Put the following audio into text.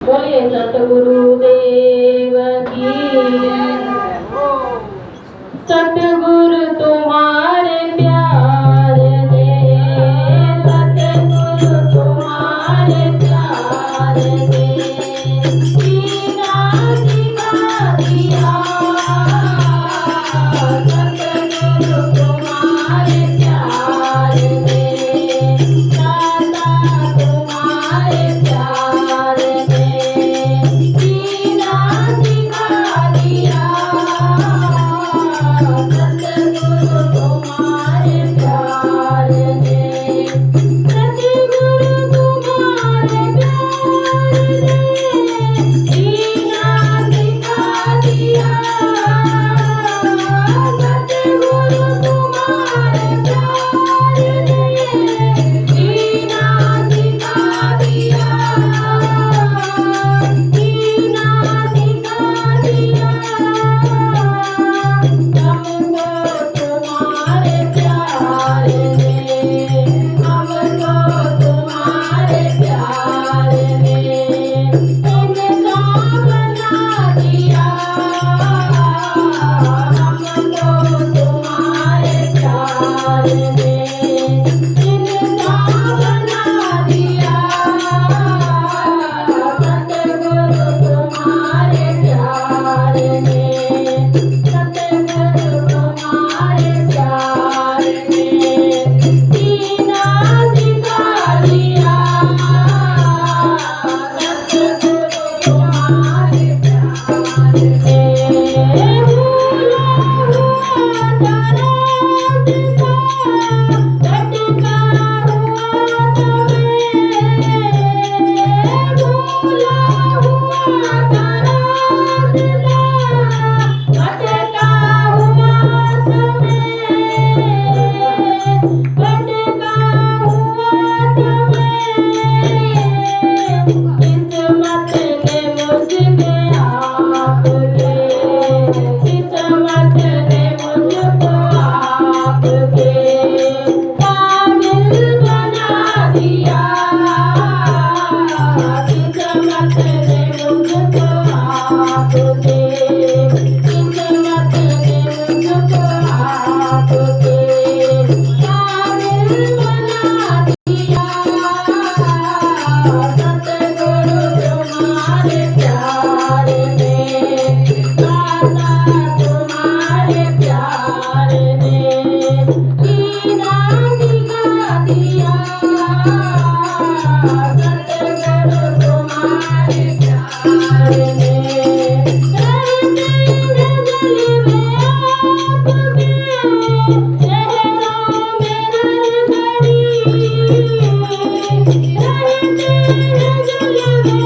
बोलिए सतगुरुदेव की। सतगुरु तुम्हारे प्यारे दे, सतगुरु तुम्हारे प्यारे दे, सीना सिखा दिया। सतगुरु तुम्हारे प्यारे दे, दाता तुम्हारे प्यारे दे, सीना सिखा दिया। सतगुरु तुम्हारे प्यारे दे, सतगुरु तुम्हारे प्यारे दे, सीना सिखा दिया। सतगुरु तुम्हारे प्यारे दे, सीना सिखा दिया। सीना सिखा दिया। हमको तुम्हारे प्यारे दे, हमको तुम्हारे प्यारे दे, इनका बना दिया। हमको तुम्हारे प्यारे दे, इनका बना दिया। सतगुरु तुम्हारे प्यारे दे, सतगुरु तुम्हारे प्यारे दे, सीना सिखा दिया। सतगुरु तुम्हारे प्यारे दे, भूला हुआ तारा सिखा, लटका हुआ तुम्हें। भूला हुआ तारा सिखा, लटका हुआ तुम्हें। लटका हुआ तुम्हें। किस्मत ने मुझके आपके, किस्मत ने मुझको आपके काबिल बना दिया। किस्मत ने मुझको आपके, किस्मत ने मुझको आपके काबिल बना दिया। सतगुरु तुम्हारे प्यारे दे, दाता तुम्हारे प्यारे दे, सीना सिखा दिया। सतगुरु तुम्हारे प्यारे दे, रहते नजर में आपके, चेहरों में हर घड़ी। रहते नजर में